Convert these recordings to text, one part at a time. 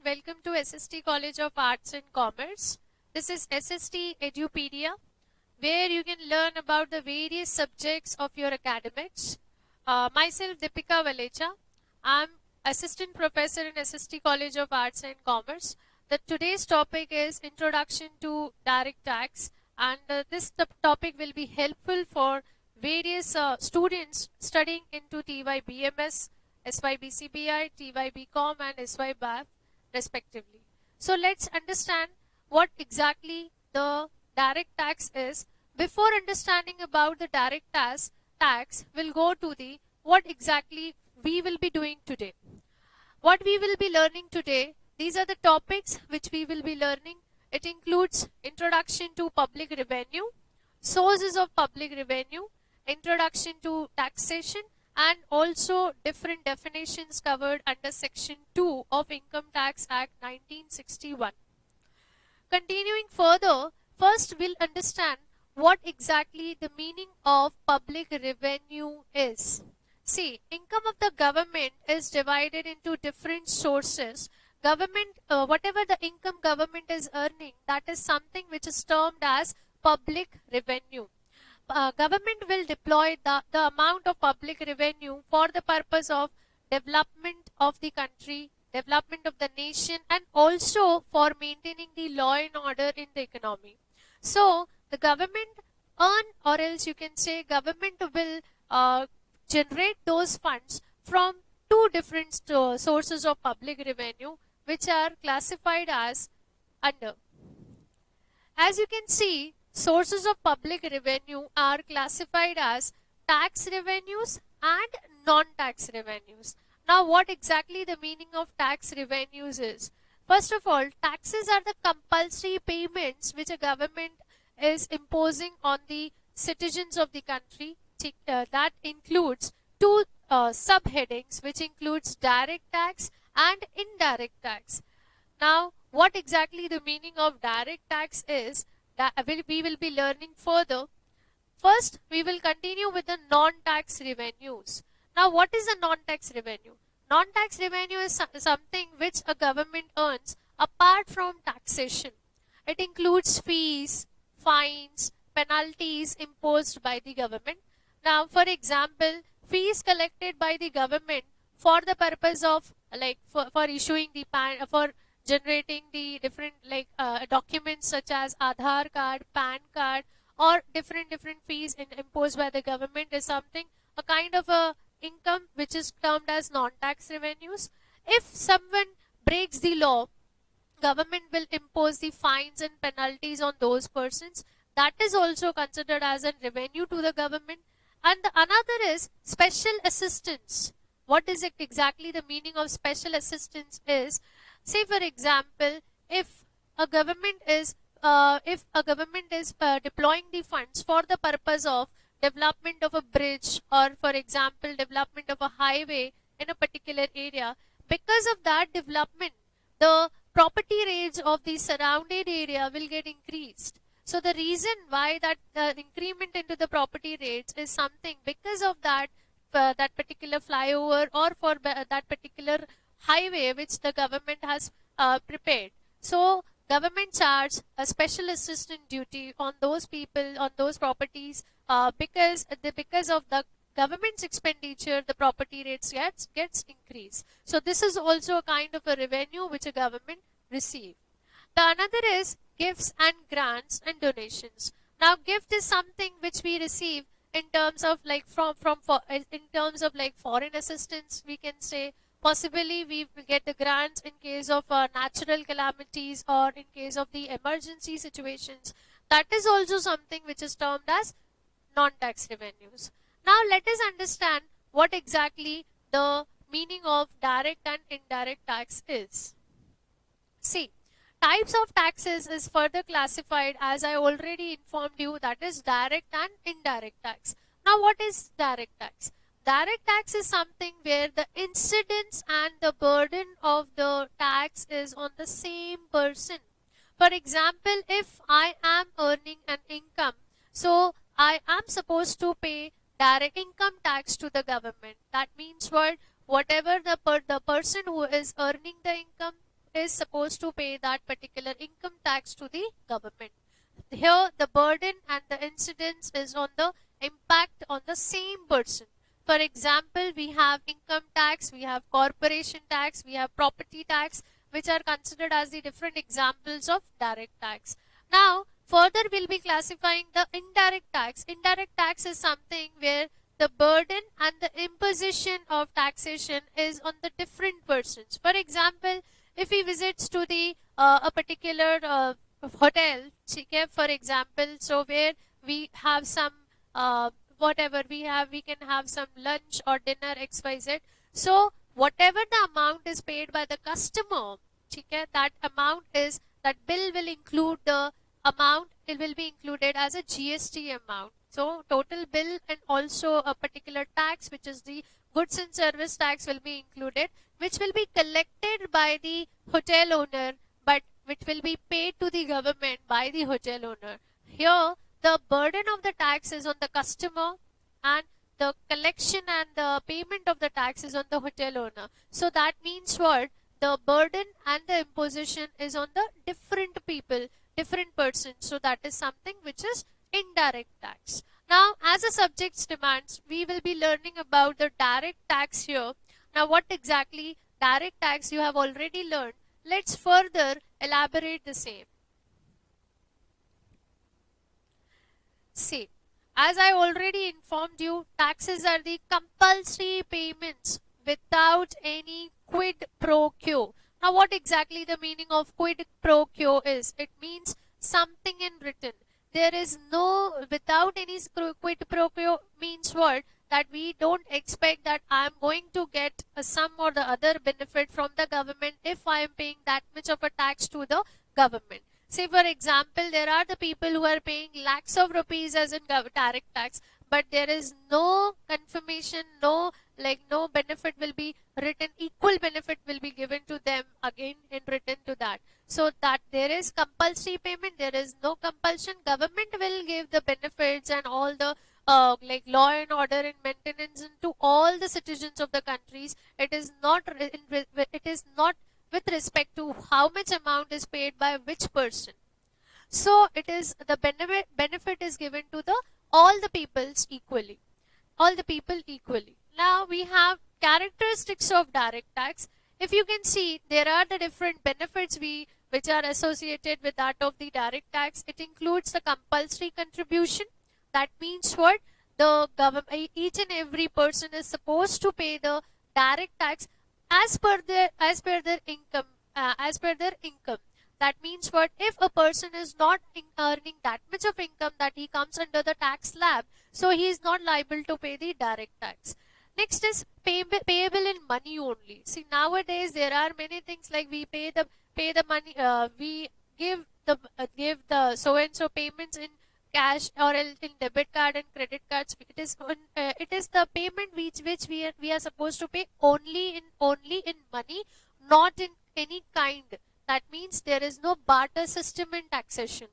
welcome to SST College of Arts and Commerce. This is SST Edupedia, where you can learn about the various subjects of your academics. Myself, Deepika Valecha. I'm Assistant Professor in SST College of Arts and Commerce. Today's topic is Introduction to Direct Tax, and this topic will be helpful for various students studying into TY BMS, SY BCBI, TY BCom, and SY BAF respectively. So let's understand what exactly the direct tax is. Before understanding about the direct tax, we'll go to the what exactly we will be doing today. What we will be learning today, these are the topics which we will be learning. It includes introduction to public revenue, sources of public revenue, introduction to taxation, and also different definitions covered under Section 2 of Income Tax Act 1961. Continuing further, first we'll understand what exactly the meaning of public revenue is. See, income of the government is divided into different sources. Whatever the income government is earning, that is something which is termed as public revenue. Government will deploy the amount of public revenue for the purpose of development of the country, development of the nation, and also for maintaining the law and order in the economy. So the government or else you can say government will generate those funds from two different sources of public revenue, which are classified as under. As you can see, sources of public revenue are classified as tax revenues and non-tax revenues. Now, what exactly the meaning of tax revenues is? First of all, taxes are the compulsory payments which a government is imposing on the citizens of the country. That includes two subheadings, which includes direct tax and indirect tax. Now, what exactly the meaning of direct tax is, that we will be learning further. First, we will continue with the non-tax revenues. Now, what is a non-tax revenue? Non-tax revenue is something which a government earns apart from taxation. It includes fees, fines, penalties imposed by the government. Now, for example, fees collected by the government for the purpose of for issuing the for generating the different documents such as Aadhaar card, PAN card, or different fees imposed by the government is something, a kind of a income which is termed as non-tax revenues. If someone breaks the law, government will impose the fines and penalties on those persons. That is also considered as a revenue to the government. And the another is special assistance. What is exactly the meaning of special assistance is, say for example, if a government is deploying the funds for the purpose of development of a bridge, or for example development of a highway in a particular area, because of that development the property rates of the surrounded area will get increased. So the reason why that increment into the property rates is something because of that that particular flyover or for that particular highway which the government has prepared. So government charge a special assistance duty on those people, on those properties, because of the government's expenditure, the property rates gets increased. So this is also a kind of a revenue which a government receive. The another is gifts and grants and donations. Now, gift is something which we receive in terms of in terms of foreign assistance, we can say. Possibly we get the grants in case of natural calamities or in case of the emergency situations. That is also something which is termed as non-tax revenues. Now let us understand what exactly the meaning of direct and indirect tax is. See, types of taxes is further classified as I already informed you, that is direct and indirect tax. Now what is direct tax? Direct tax is something where the incidence and the burden of the tax is on the same person. For example, if I am earning an income, so I am supposed to pay direct income tax to the government. That means whatever the person who is earning the income is supposed to pay that particular income tax to the government. Here the burden and the incidence is on the impact on the same person. For example, we have income tax, we have corporation tax, we have property tax, which are considered as the different examples of direct tax. Now, further we'll be classifying the indirect tax. Indirect tax is something where the burden and the imposition of taxation is on the different persons. For example, if he visits to the a particular hotel, okay, for example, so where we have some whatever we have, we can have some lunch or dinner XYZ. So whatever the amount is paid by the customer, okay, that amount is, that bill will include the amount, it will be included as a GST amount. So total bill and also a particular tax, which is the goods and service tax, will be included, which will be collected by the hotel owner, but which will be paid to the government by the hotel owner. Here the burden of the tax is on the customer and the collection and the payment of the tax is on the hotel owner. So that means what? The burden and the imposition is on the different people, different persons. So that is something which is indirect tax. Now, as a subject's demands, we will be learning about the direct tax here. Now, what exactly direct tax you have already learned. Let's further elaborate the same. See, as I already informed you, taxes are the compulsory payments without any quid pro quo. Now, what exactly the meaning of quid pro quo is? It means something in written. There is no, without any quid pro quo means what? That we don't expect that I am going to get some or the other benefit from the government if I am paying that much of a tax to the government. Say for example, there are the people who are paying lakhs of rupees as in direct tax, but there is no confirmation, no benefit will be written, equal benefit will be given to them again in written to that. So that there is compulsory payment, there is no compulsion. Government will give the benefits and all the law and order and maintenance to all the citizens of the countries. It is not with respect to how much amount is paid by which person. So it is the benefit is given to the all the peoples equally. All the people equally. Now we have characteristics of direct tax. If you can see, there are the different benefits which are associated with that of the direct tax. It includes the compulsory contribution. That means what? The government, each and every person is supposed to pay the direct tax as per their income, That means what? If a person is not earning that much of income that he comes under the tax slab, so he is not liable to pay the direct tax. Next is payable in money only. See, nowadays there are many things like we pay the money, we give the so and so payments in cash or else in debit card and credit cards. It is the payment which we are supposed to pay only in money, not in any kind. That means there is no barter system in taxation.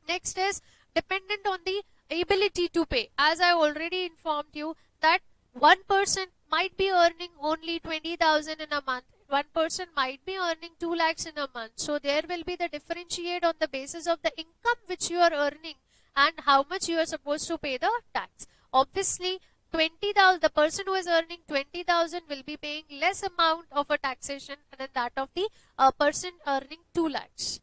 Next is dependent on the ability to pay. As I already informed you that one person might be earning only 20,000 in a month. One person might be earning 2 lakhs in a month. So there will be the differentiate on the basis of the income which you are earning and how much you are supposed to pay the tax. Obviously, 20,000, the person who is earning 20,000 will be paying less amount of a taxation than that of the person earning 2 lakhs.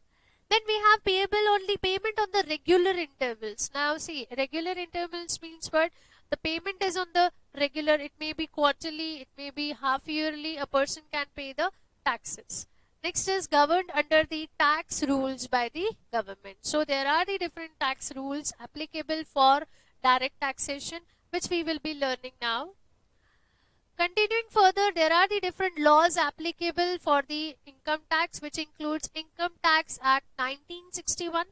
Then we have payable only payment on the regular intervals. Now see, regular intervals means what? The payment is on the regular, it may be quarterly, it may be half yearly, a person can pay the taxes. Next is governed under the tax rules by the government. So there are the different tax rules applicable for direct taxation, which we will be learning now. Continuing further, there are the different laws applicable for the income tax, which includes Income Tax Act 1961.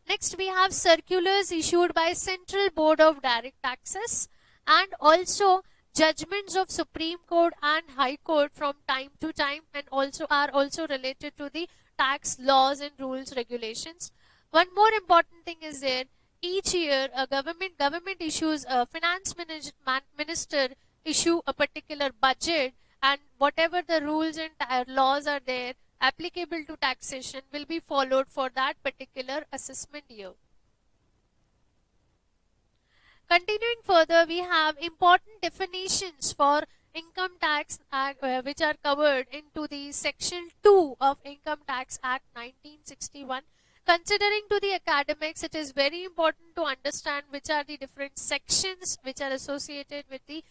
Next, we have circulars issued by Central Board of Direct Taxes and also judgments of Supreme Court and High Court from time to time, and also are also related to the tax laws and rules regulations. One more important thing is there. Each year, a government issues a finance minister issue a particular budget, and whatever the rules and laws are there applicable to taxation will be followed for that particular assessment year. Continuing further, we have important definitions for Income Tax Act, which are covered into the Section 2 of Income Tax Act 1961. Considering to the academics, it is very important to understand which are the different sections which are associated with the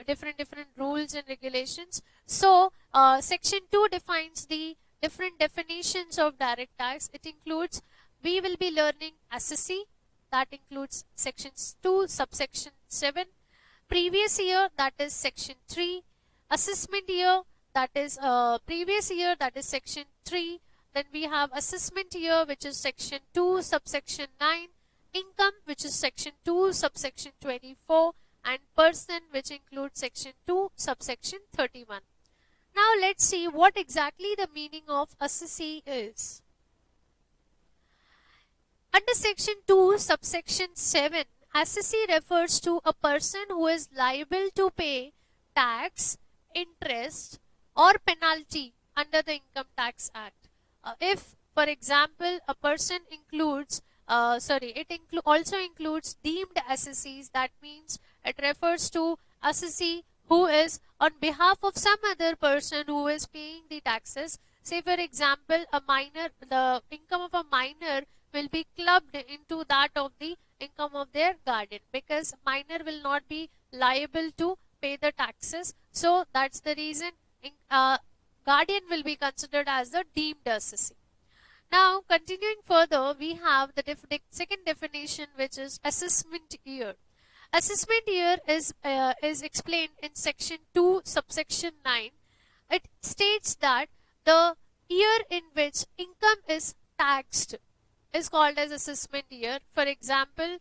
different rules and regulations. So, Section 2 defines the different definitions of direct tax. It includes, we will be learning assessee, that includes sections 2 subsection 7, previous year, that is section 3, assessment year, that is previous year, that is section 3, then we have assessment year, which is section 2 subsection 9, income, which is section 2 subsection 24, and person, which includes section 2 subsection 31. Now let's see what exactly the meaning of assessee is. Under section 2 subsection 7, assessee refers to a person who is liable to pay tax, interest or penalty under the Income Tax Act. If, for example, a person includes, also includes deemed assessees, that means it refers to assessee who is on behalf of some other person who is paying the taxes. Say for example, a minor, the income of a minor will be clubbed into that of the income of their guardian, because minor will not be liable to pay the taxes. So that's the reason guardian will be considered as the deemed assessee. Now continuing further, we have the second definition, which is assessment year. Assessment year is explained in section 2 subsection 9. It states that the year in which income is taxed is called as assessment year. For example,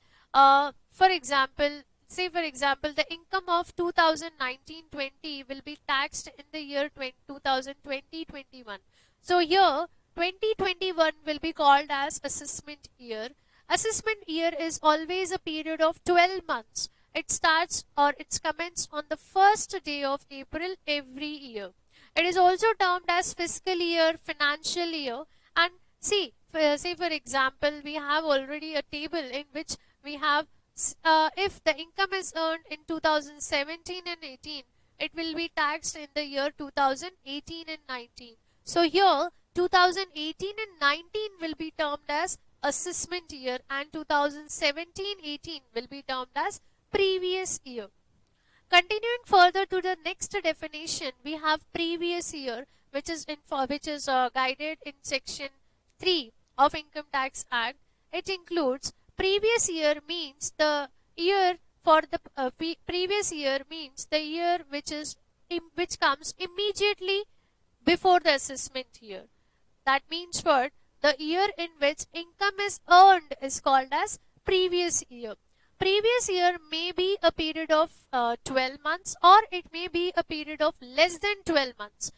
say for example, the income of 2019-20 will be taxed in the year 2020-21. So here 2021 will be called as assessment year. Assessment year is always a period of 12 months. It starts or it's commenced on the first day of April every year. It is also termed as fiscal year, financial year, and see, say for example, we have already a table in which we have if the income is earned in 2017 and 18, it will be taxed in the year 2018 and 19. So here 2018 and 19 will be termed as assessment year, and 2017-18 will be termed as previous year. Continuing further to the next definition, we have previous year, which is guided in section 3 of Income Tax Act. It includes previous year means the year for the previous year means the year which comes immediately before the assessment year. That means for the year in which income is earned is called as previous year. Previous year may be a period of 12 months, or it may be a period of less than 12 months.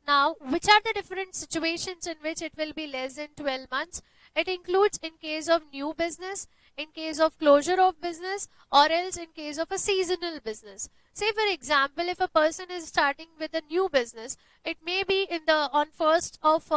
Now, which are the different situations in which it will be less than 12 months? It includes in case of new business, in case of closure of business, or else in case of a seasonal business. Say for example, if a person is starting with a new business, it may be on 1st of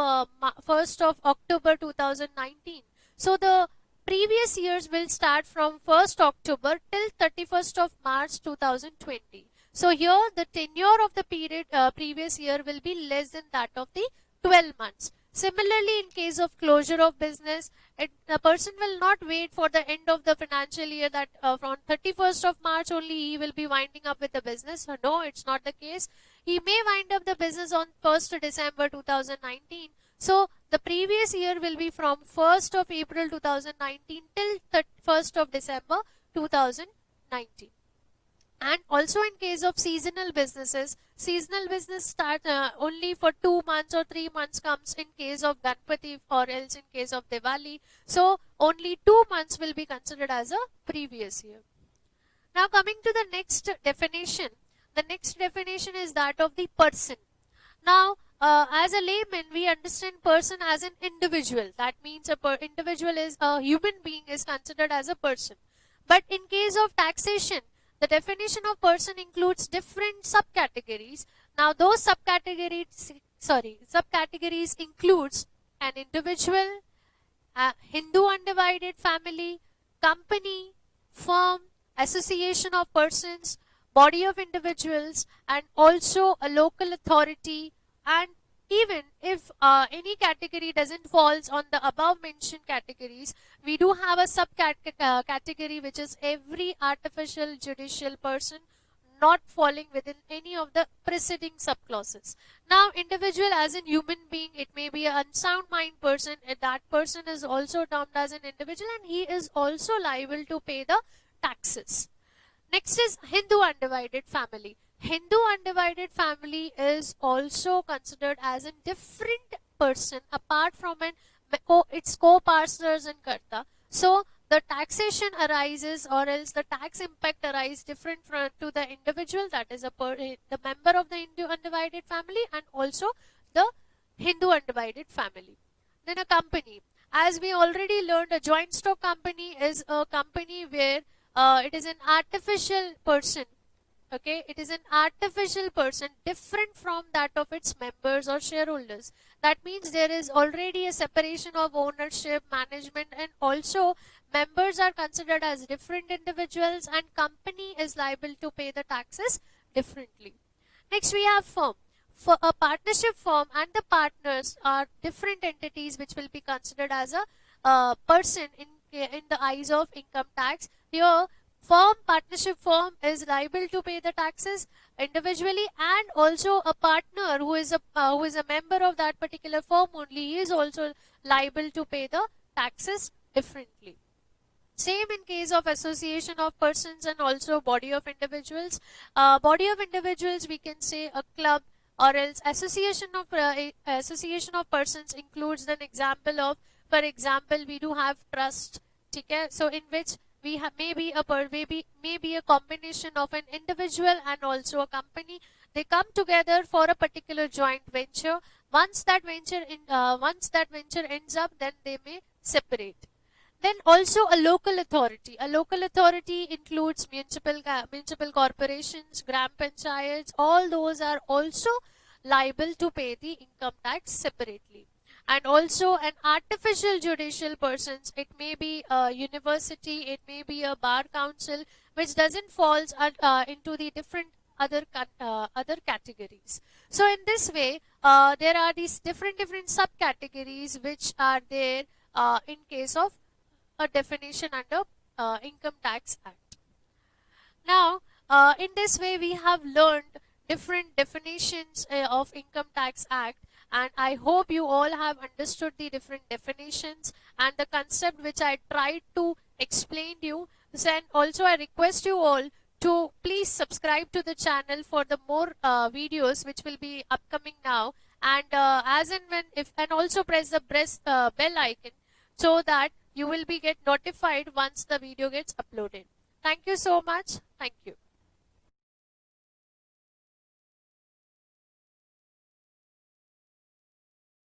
October 2019. So the previous years will start from 1st October till 31st of March 2020. So here the tenure of the period previous year will be less than that of the 12 months. Similarly, in case of closure of business, the person will not wait for the end of the financial year that from 31st of March only he will be winding up with the business. No, it's not the case. He may wind up the business on 1st December 2019. So the previous year will be from 1st of April 2019 till 1st of December 2019. And also in case of seasonal businesses, seasonal business start only for 2 months or 3 months comes in case of Ganpati or else in case of Diwali. So only 2 months will be considered as a previous year. Now coming to the next definition. The next definition is that of the person. Now as a layman, we understand person as an individual. That means individual is a human being is considered as a person. But in case of taxation, the definition of person includes different subcategories. Now those subcategories subcategories includes an individual, a Hindu undivided family, company, firm, association of persons, body of individuals, and also a local authority. And even if any category doesn't falls on the above mentioned categories, we do have a category which is every artificial judicial person not falling within any of the preceding subclauses. Now, individual as in human being, it may be an unsound mind person, and that person is also termed as an individual, and he is also liable to pay the taxes. Next is Hindu undivided family. Hindu undivided family is also considered as a different person apart from its co-partners and karta. So the taxation arises, or else the tax impact arises different from to the individual, that is the member of the Hindu undivided family, and also the Hindu undivided family. Then a company. As we already learned, a joint stock company is a company where it is an artificial person. Okay, it is an artificial person different from that of its members or shareholders. That means there is already a separation of ownership, management, and also members are considered as different individuals, and company is liable to pay the taxes differently. Next we have firm. For a partnership firm and the partners are different entities which will be considered as a person in the eyes of income tax. Here, partnership firm is liable to pay the taxes individually, and also a partner who is a member of that particular firm only, he is also liable to pay the taxes differently. Same in case of association of persons and also body of individuals. Body of individuals, we can say a club, or else association of persons includes an example of, for example, we do have trust. Okay? So in which we have maybe a combination of an individual and also a company. They come together for a particular joint venture. Once that venture ends up, then they may separate. Then also a local authority. A local authority includes municipal corporations, gram panchayats. All those are also liable to pay the income tax separately. And also an artificial judicial persons. It may be a university, it may be a bar council, which doesn't falls into the different other categories. So in this way, there are these different subcategories which are there in case of a definition under Income Tax Act. Now, in this way, we have learned different definitions of Income Tax Act, and I hope you all have understood the different definitions and the concept which I tried to explain to you. And also, I request you all to please subscribe to the channel for the more videos which will be upcoming now, and as and when, and also press the bell icon so that you will be get notified once the video gets uploaded. Thank you so much. Thank you.